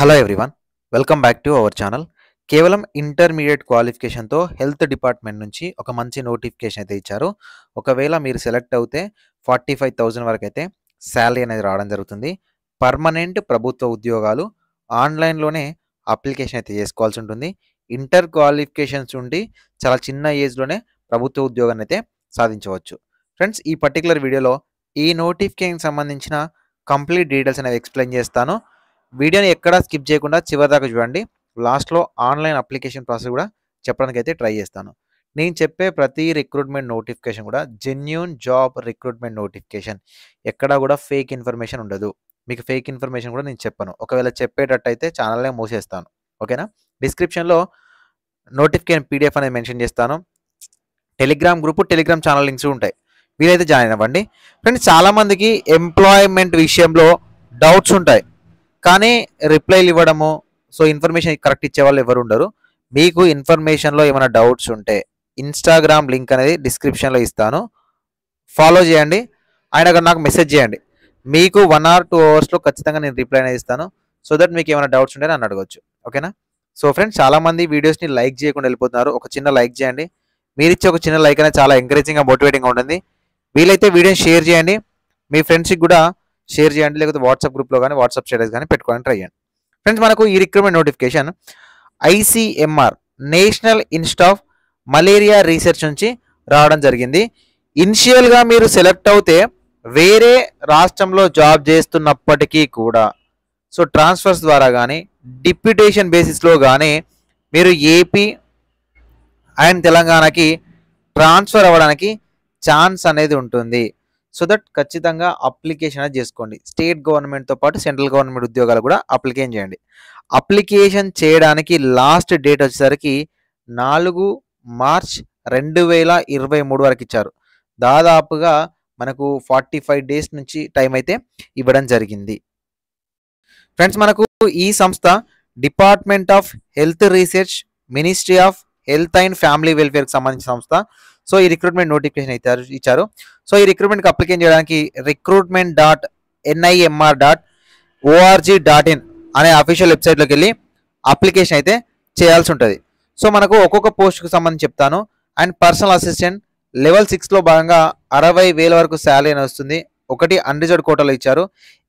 Hello everyone, welcome back to our channel. కేవలం intermediate క్వాలిఫికేషన్తో health department నుంచి ఒక మంచి నోటిఫికేషన్ అయితే ఇచ్చారు. ఒకవేళ మీరు సెలెక్ట్ అవుతే 45,000 వరకు అయితే శాలరీ అనేది రావడం జరుగుతుంది. పర్మనెంట్ ప్రభుత్వ ఉద్యోగాలు. ఆన్లైన్లోనే అప్లికేషన్ అయితే చేసుకోవాల్సి ఉంటుంది. ఇంటర్ క్వాలిఫికేషన్స్ ఉండి చాలా చిన్న ఏజ్లోనే ప్రభుత్వ ఉద్యోగాన్ని అయితే సాధించవచ్చు. ఫ్రెండ్స్, ఈ పర్టికులర్ వీడియోలో ఈ నోటిఫికేషన్ సంబంధించిన కంప్లీట్ డీటెయిల్స్ అనేవి ఎక్స్ప్లెయిన్ చేస్తాను. వీడియోని ఎక్కడా స్కిప్ చేయకుండా చివరి దాకా చూడండి. లాస్ట్లో ఆన్లైన్ అప్లికేషన్ ప్రాసెస్ కూడా చెప్పడానికి అయితే ట్రై చేస్తాను. నేను చెప్పే ప్రతి రిక్రూట్మెంట్ నోటిఫికేషన్ కూడా జెన్యూన్ జాబ్ రిక్రూట్మెంట్ నోటిఫికేషన్. ఎక్కడా కూడా ఫేక్ ఇన్ఫర్మేషన్ ఉండదు. మీకు ఫేక్ ఇన్ఫర్మేషన్ కూడా నేను చెప్పను. ఒకవేళ చెప్పేటట్టయితే ఛానల్నే మూసేస్తాను. ఓకేనా? డిస్క్రిప్షన్లో నోటిఫికేషన్ పీడిఎఫ్ అనేది మెన్షన్ చేస్తాను. Telegram group, Telegram channel links ఉంటాయి. వీలైతే జాయిన్ అవ్వండి. ఫ్రెండ్స్, చాలామందికి ఎంప్లాయ్మెంట్ విషయంలో డౌట్స్ ఉంటాయి, కానీ రిప్లైలు ఇవ్వడము, సో ఇన్ఫర్మేషన్ కరెక్ట్ ఇచ్చే వాళ్ళు ఎవరు ఉండరు. మీకు ఇన్ఫర్మేషన్లో ఏమైనా డౌట్స్ ఉంటే ఇన్స్టాగ్రామ్ లింక్ అనేది డిస్క్రిప్షన్లో ఇస్తాను. ఫాలో చేయండి. ఆయన నాకు మెసేజ్ చేయండి. మీకు 1 or 2 అవర్స్లో ఖచ్చితంగా నేను రిప్లై అనేది ఇస్తాను. సో దట్ మీకు ఏమైనా డౌట్స్ ఉంటే నన్ను అడగవచ్చు. ఓకేనా? సో ఫ్రెండ్స్, చాలామంది వీడియోస్ని లైక్ చేయకుండా వెళ్ళిపోతున్నారు. ఒక చిన్న లైక్ చేయండి. మీరు ఇచ్చే ఒక చిన్న లైక్ అనేది చాలా ఎంకరేజింగ్గా, మోటివేటింగ్గా ఉంటుంది. వీలైతే వీడియోని షేర్ చేయండి. మీ ఫ్రెండ్స్కి కూడా షేర్ చేయండి. లేకపోతే వాట్సాప్ గ్రూప్లో కానీ వాట్సాప్ స్టేటస్ కానీ పెట్టుకోవడానికి ట్రై చేయండి. ఫ్రెండ్స్, మనకు ఈ recruitment notification ICMR national institute of malaria research నుంచి రావడం జరిగింది. ఇనిషియల్గా మీరు సెలెక్ట్ అవుతే వేరే రాష్ట్రంలో జాబ్ చేస్తున్నప్పటికీ కూడా, సో ట్రాన్స్ఫర్స్ ద్వారా కానీ డిప్యూటేషన్ బేసిస్లో కానీ మీరు ఏపీ అండ్ తెలంగాణకి ట్రాన్స్ఫర్ అవ్వడానికి ఛాన్స్ అనేది ఉంటుంది. సో దట్ ఖచ్చితంగా అప్లికేషన్ అనేది చేసుకోండి. స్టేట్ గవర్నమెంట్తో పాటు సెంట్రల్ గవర్నమెంట్ ఉద్యోగాలు కూడా అప్లికేషన్ చేయండి. అప్లికేషన్ చేయడానికి లాస్ట్ డేట్ వచ్చేసరికి 4 మార్చ్ 2023 వరకు ఇచ్చారు. దాదాపుగా మనకు 45 డేస్ నుంచి టైం అయితే ఇవ్వడం జరిగింది. ఫ్రెండ్స్, మనకు ఈ సంస్థ department of health research, ministry of health and family వెల్ఫేర్కి సంబంధించిన సంస్థ. సో ఈ రిక్రూట్మెంట్ నోటిఫికేషన్ ఇచ్చారు. సో ఈ రిక్రూట్మెంట్కి అప్లికేషన్ చేయడానికి recruitment.NIMR.org.in అనే అఫీషియల్ వెబ్సైట్లోకి వెళ్ళి అప్లికేషన్ అయితే చేయాల్సి ఉంటుంది. సో మనకు ఒక్కొక్క పోస్ట్కి సంబంధించి చెప్తాను. అండ్ పర్సనల్ అసిస్టెంట్ లెవెల్ 6లో భాగంగా 60,000 వరకు శాలరీ అని వస్తుంది. ఒకటి అన్రిజర్వ్డ్ కోటాలో ఇచ్చారు.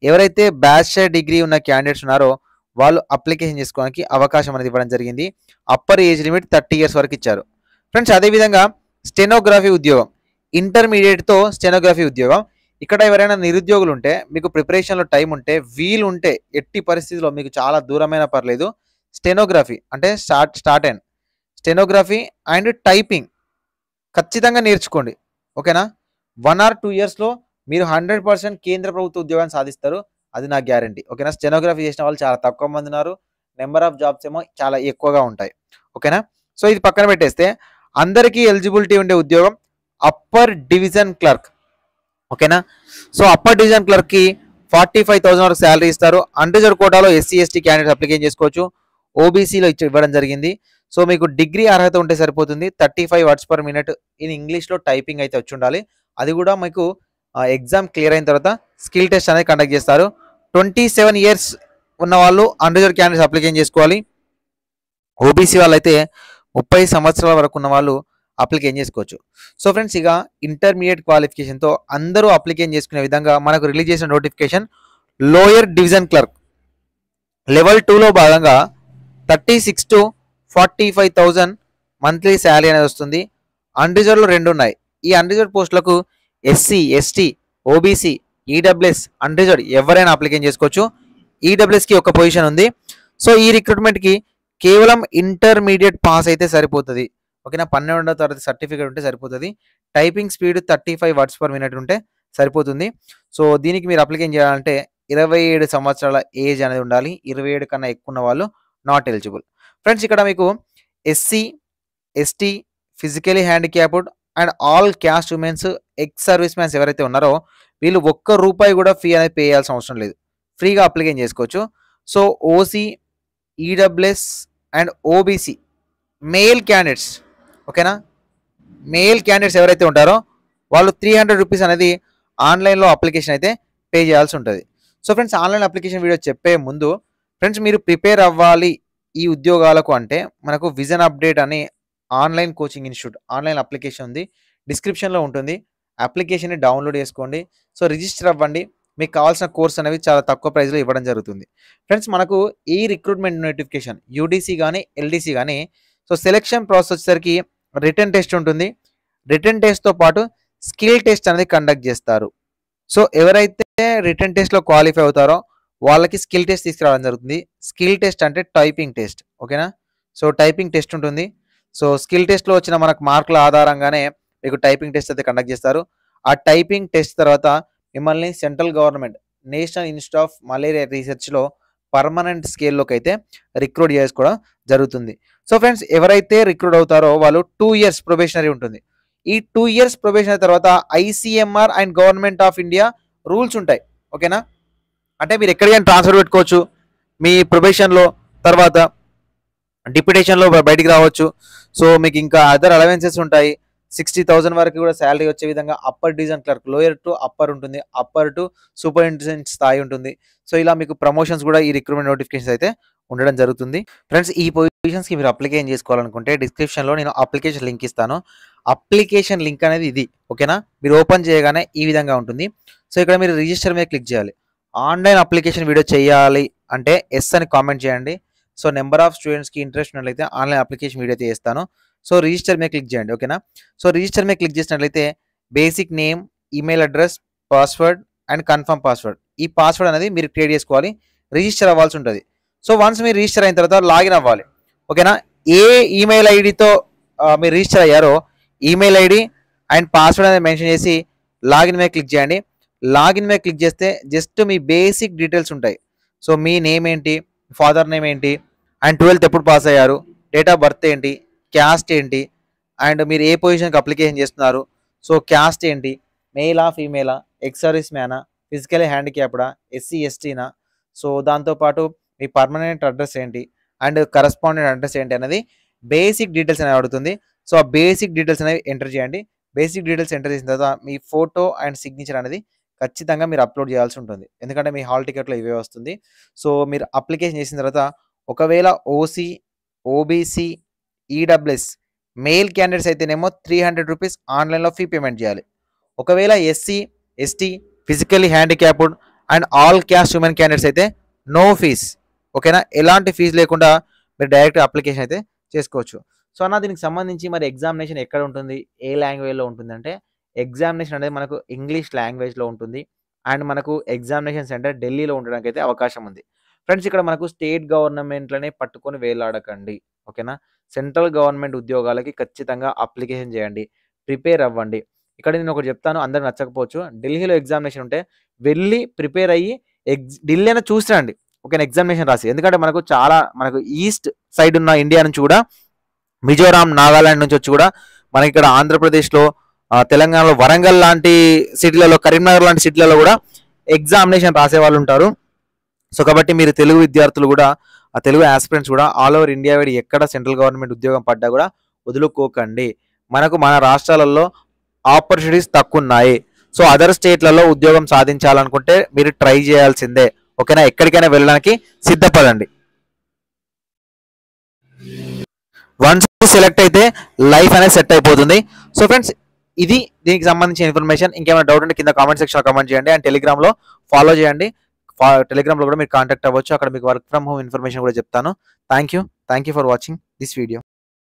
ఎవరైతే బ్యాచిలర్ డిగ్రీ ఉన్న క్యాండిడేట్స్ ఉన్నారో వాళ్ళు అప్లికేషన్ చేసుకోవడానికి అవకాశం అనేది ఇవ్వడం జరిగింది. అప్పర్ ఏజ్ లిమిట్ 30 years వరకు ఇచ్చారు. ఫ్రెండ్స్, అదేవిధంగా స్టెనోగ్రఫీ ఉద్యోగం, ఇంటర్మీడియట్తో స్టెనోగ్రఫీ ఉద్యోగం. ఇక్కడ ఎవరైనా నిరుద్యోగులు ఉంటే, మీకు ప్రిపరేషన్లో టైం ఉంటే, వీలు ఉంటే, ఎట్టి పరిస్థితిలో మీకు చాలా దూరమైనా పర్లేదు, స్టెనోగ్రఫీ అంటే start and stenography and typing ఖచ్చితంగా నేర్చుకోండి. ఓకేనా? 1 or 2 yearsలో మీరు 100% కేంద్ర ప్రభుత్వ ఉద్యోగాన్ని సాధిస్తారు. అది నా గ్యారంటీ. ఓకేనా? స్టెనోగ్రఫీ చేసిన వాళ్ళు చాలా తక్కువ మంది ఉన్నారు. నెంబర్ ఆఫ్ జాబ్స్ ఏమో చాలా ఎక్కువగా ఉంటాయి. ఓకేనా? సో ఇది పక్కన పెట్టేస్తే అందరికీ ఎలిజిబిలిటీ ఉండే ఉద్యోగం అప్పర్ డివిజన్ క్లర్క్. ఓకేనా? సో అప్పర్ డివిజన్ క్లర్క్కి 45,000 వరకు శాలరీ ఇస్తారు. అన్రిజర్వ్డ్ కోటాలో SC ST క్యాండిడేట్స్ అప్లికేషన్ చేసుకోవచ్చు. ఓబీసీలో ఇవ్వడం జరిగింది. సో మీకు డిగ్రీ అర్హత ఉంటే సరిపోతుంది. 35 words per minute ఇన్ ఇంగ్లీష్లో టైపింగ్ అయితే వచ్చి ఉండాలి. అది కూడా మీకు ఎగ్జామ్ క్లియర్ అయిన తర్వాత స్కిల్ టెస్ట్ అనేది కండక్ట్ చేస్తారు. 27 years ఉన్న వాళ్ళు అన్రిజర్వ్డ్ క్యాండిడేట్స్ అప్లికేషన్ చేసుకోవాలి. ఓబీసీ వాళ్ళైతే 30 సంవత్సరాల వరకు ఉన్న వాళ్ళు అప్లికేషన్ చేసుకోవచ్చు. సో ఫ్రెండ్స్, ఇక ఇంటర్మీడియట్ క్వాలిఫికేషన్తో అందరూ అప్లికేషన్ చేసుకునే విధంగా మనకు రిలీజ్ చేసిన notification lower division clerk level 2లో భాగంగా 36,000 to 45,000 మంత్లీ శాలరీ అనేది వస్తుంది. అన్రిజర్వ్డ్లో 2 ఉన్నాయి. ఈ అన్రిజర్వ్డ్ పోస్టులకు SC ST OBC EWS unreserved ఎవరైనా అప్లికేషన్ చేసుకోవచ్చు. ఈడబ్ల్యూఎస్కి ఒక పొజిషన్ ఉంది. సో ఈ రిక్రూట్మెంట్కి కేవలం ఇంటర్మీడియట్ పాస్ అయితే సరిపోతుంది. ఓకేనా? 12వ తరగతి సర్టిఫికేట్ ఉంటే సరిపోతుంది. Typing speed 35 words per minute ఉంటే సరిపోతుంది. సో దీనికి మీరు అప్లికేషన్ చేయాలంటే 27 సంవత్సరాల ఏజ్ అనేది ఉండాలి. 27 కన్నా ఎక్కువ ఉన్న వాళ్ళు నాట్ ఎలిజిబుల్. ఫ్రెండ్స్, ఇక్కడ మీకు SC ST physically handicapped and all caste women's, ex service man's ఎవరైతే ఉన్నారో వీళ్ళు ₹1 కూడా ఫీ అనేది పే చేయాల్సిన అవసరం లేదు. ఫ్రీగా అప్లికేషన్ చేసుకోవచ్చు. So OC, EWS and OBC male candidates, ఓకేనా, మేల్ క్యాండిడేట్స్ ఎవరైతే ఉంటారో వాళ్ళు ₹300 అనేది ఆన్లైన్లో అప్లికేషన్ అయితే పే చేయాల్సి ఉంటుంది. So friends, online application video చెప్పే ముందు ఫ్రెండ్స్ మీరు ప్రిపేర్ అవ్వాలి ఈ ఉద్యోగాలకు అంటే మనకు విజన్ అప్డేట్ అని online coaching institute online application ఉంది, డిస్క్రిప్షన్లో ఉంటుంది. అప్లికేషన్ని డౌన్లోడ్ చేసుకోండి. సో రిజిస్టర్ అవ్వండి. మీకు కావాల్సిన కోర్స్ అనేవి చాలా తక్కువ ప్రైస్లో ఇవ్వడం జరుగుతుంది. ఫ్రెండ్స్ మనకు ఈ రిక్రూట్మెంట్ నోటిఫికేషన్ యూడీసీ కానీ ఎల్డీసీ కానీ సో సెలెక్షన్ ప్రాసెస్ వచ్చేసరికి రిటర్న్ టెస్ట్ ఉంటుంది. రిటర్న్ టెస్ట్తో పాటు స్కిల్ టెస్ట్ అనేది కండక్ట్ చేస్తారు. సో ఎవరైతే రిటర్న్ టెస్ట్లో క్వాలిఫై అవుతారో వాళ్ళకి స్కిల్ టెస్ట్ తీసుకురావడం జరుగుతుంది. స్కిల్ టెస్ట్ అంటే టైపింగ్ టెస్ట్, ఓకేనా. సో టైపింగ్ టెస్ట్ ఉంటుంది. సో స్కిల్ టెస్ట్లో వచ్చిన మనకు మార్కుల ఆధారంగానే మీకు టైపింగ్ టెస్ట్ అయితే కండక్ట్ చేస్తారు. ఆ టైపింగ్ టెస్ట్ తర్వాత మిమ్మల్ని central government national institute of malaria రీసెర్చ్లో పర్మనెంట్ స్కేల్లోకి అయితే రిక్రూట్ చేసుకోవడం జరుగుతుంది. సో ఫ్రెండ్స్ ఎవరైతే రిక్రూట్ అవుతారో వాళ్ళు 2 years ప్రొబేషనరీ ఉంటుంది. ఈ 2 years ప్రొబేషనరీ తర్వాత ICMR and government of India rules ఉంటాయి, ఓకేనా. అంటే మీరు ఎక్కడికైనా ట్రాన్స్ఫర్ పెట్టుకోవచ్చు మీ ప్రొబేషన్లో, తర్వాత డిప్యుటేషన్లో బయటికి రావచ్చు. సో మీకు ఇంకా అదర్ అలవెన్సెస్ ఉంటాయి. 60,000 వరకు కూడా శాలరీ వచ్చే విధంగా upper division clerk, lower to upper ఉంటుంది, అప్పర్ టు సూపరింటెండెంట్ స్థాయి ఉంటుంది. సో ఇలా మీకు ప్రమోషన్స్ కూడా ఈ రిక్రూట్మెంట్ నోటిఫికేషన్స్ అయితే ఉండడం జరుగుతుంది. ఫ్రెండ్స్ ఈ పొజిషన్స్కి మీరు అప్లికేషన్ చేసుకోవాలనుకుంటే డిస్క్రిప్షన్లో నేను అప్లికేషన్ లింక్ ఇస్తాను. అప్లికేషన్ లింక్ అనేది ఇది, ఓకేనా. మీరు ఓపెన్ చేయగానే ఈ విధంగా ఉంటుంది. సో ఇక్కడ మీరు రిజిస్టర్ మీద క్లిక్ చేయాలి. ఆన్లైన్ అప్లికేషన్ వీడియో చేయాలి అంటే ఎస్ అని కామెంట్ చేయండి. సో నెంబర్ ఆఫ్ స్టూడెంట్స్కి ఇంట్రెస్ట్ ఉన్నట్లయితే ఆన్లైన్ అప్లికేషన్ వీడియో అయితే చేస్తాను. సో రిజిస్టర్ మీద క్లిక్ చేయండి, ఓకేనా. సో రిజిస్టర్ మీద క్లిక్ చేసినట్లయితే basic name, email address, password and confirm password, ఈ పాస్వర్డ్ అనేది మీరు క్రియేట్ చేసుకోవాలి. రిజిస్టర్ అవ్వాల్సి ఉంటుంది. సో వన్స్ మీరు రిజిస్టర్ అయిన తర్వాత లాగిన్ అవ్వాలి, ఓకేనా. ఏ ఈమెయిల్ ఐడితో మీరు రిజిస్టర్ అయ్యారో ఈమెయిల్ ఐడి అండ్ పాస్వర్డ్ అనేది మెన్షన్ చేసి లాగిన్ మీద క్లిక్ చేయండి. లాగిన్ మీద క్లిక్ చేస్తే జస్ట్ మీ బేసిక్ డీటెయిల్స్ ఉంటాయి. సో మీ నేమ్ ఏంటి, ఫాదర్ నేమ్ ఏంటి, అండ్ 12th ఎప్పుడు పాస్ అయ్యారు, డేట్ ఆఫ్ బర్త్ ఏంటి, క్యాస్ట్ ఏంటి, అండ్ మీరు ఏ పొజిషన్కి అప్లికేషన్ చేస్తున్నారు, సో క్యాస్ట్ ఏంటి, మెయిలా ఫీమేలా, ఎక్స్ సర్వీస్ మ్యానా, ఫిజికలీ హ్యాండిక్యాప్డా, ఎస్సీ ఎస్టీనా, సో దాంతోపాటు మీ పర్మనెంట్ అడ్రస్ ఏంటి అండ్ కరస్పాండెంట్ అడ్రస్ ఏంటి అనేది బేసిక్ డీటెయిల్స్ అనేవి అడుగుతుంది. సో ఆ బేసిక్ డీటెయిల్స్ అనేవి ఎంటర్ చేయండి. బేసిక్ డీటెయిల్స్ ఎంటర్ చేసిన తర్వాత మీ ఫోటో అండ్ సిగ్నేచర్ అనేది ఖచ్చితంగా మీరు అప్లోడ్ చేయాల్సి ఉంటుంది. ఎందుకంటే మీ హాల్ టికెట్లో ఇవే వస్తుంది. సో మీరు అప్లికేషన్ చేసిన తర్వాత ఒకవేళ OC, OBC, EWS mail candidates అయితేనేమో 300 రూపీస్ ఆన్లైన్లో ఫీ పేమెంట్ చేయాలి. ఒకవేళ SC, ST, physically handicapped and all caste human candidates అయితే నో ఫీజ్, ఓకేనా. ఎలాంటి ఫీజు లేకుండా మీరు డైరెక్ట్ అప్లికేషన్ అయితే చేసుకోవచ్చు. సో అన్న దీనికి సంబంధించి మరి ఎగ్జామినేషన్ ఎక్కడ ఉంటుంది, ఏ లాంగ్వేజ్లో ఉంటుంది అంటే ఎగ్జామినేషన్ అనేది మనకు ఇంగ్లీష్ లాంగ్వేజ్లో ఉంటుంది. అండ్ మనకు ఎగ్జామినేషన్ సెంటర్ ఢిల్లీలో ఉండడానికి అయితే అవకాశం ఉంది. ఫ్రెండ్స్ ఇక్కడ మనకు స్టేట్ గవర్నమెంట్లనే పట్టుకొని వేలాడకండి, ఓకేనా. సెంట్రల్ గవర్నమెంట్ ఉద్యోగాలకి ఖచ్చితంగా అప్లికేషన్ చేయండి, ప్రిపేర్ అవ్వండి. ఇక్కడ నేను ఒకటి చెప్తాను, అందరికి నచ్చకపోవచ్చు. ఢిల్లీలో ఎగ్జామినేషన్ ఉంటే వెళ్ళి ప్రిపేర్ అయ్యి ఢిల్లీ అయినా చూసిరండి, ఓకేనా, ఎగ్జామినేషన్ రాసి. ఎందుకంటే మనకు ఈస్ట్ సైడ్ ఉన్న ఇండియా నుంచి కూడా, మిజోరాం, నాగాలాండ్ నుంచి వచ్చి కూడా మనకి ఇక్కడ ఆంధ్రప్రదేశ్లో, తెలంగాణలో వరంగల్ లాంటి సిటీలలో, కరీంనగర్ లాంటి సిటీలలో కూడా ఎగ్జామినేషన్ రాసే వాళ్ళు ఉంటారు. సో కాబట్టి మీరు తెలుగు విద్యార్థులు కూడా, ఆ తెలుగు ఆస్పిరెంట్స్ కూడా ఆల్ ఓవర్ ఇండియా వైడ్ ఎక్కడ సెంట్రల్ గవర్నమెంట్ ఉద్యోగం పడ్డా కూడా వదులుకోకండి. మన రాష్ట్రాలలో ఆపర్చునిటీస్ తక్కువ ఉన్నాయి. సో అదర్ స్టేట్లలో ఉద్యోగం సాధించాలనుకుంటే మీరు ట్రై చేయాల్సిందే, ఓకేనా. ఎక్కడికైనా వెళ్ళడానికి సిద్ధపడండి. వన్స్ సెలెక్ట్ అయితే లైఫ్ అనేది సెట్ అయిపోతుంది. సో ఫ్రెండ్స్ ఇది దీనికి సంబంధించిన ఇన్ఫర్మేషన్. ఇంకేమైనా డౌట్ ఉంటే కింద కామెంట్ సెక్షన్లో కామెంట్ చేయండి. అండ్ టెలిగ్రామ్లో ఫాలో చేయండి. టెలిగ్రామ్లో కూడా మీరు కాంటాక్ట్ అవ్వచ్చు. అక్కడ మీకు వర్క్ ఫ్రమ్ హోమ్ ఇన్ఫర్మేషన్ కూడా చెప్తాను. Thank you for watching this video.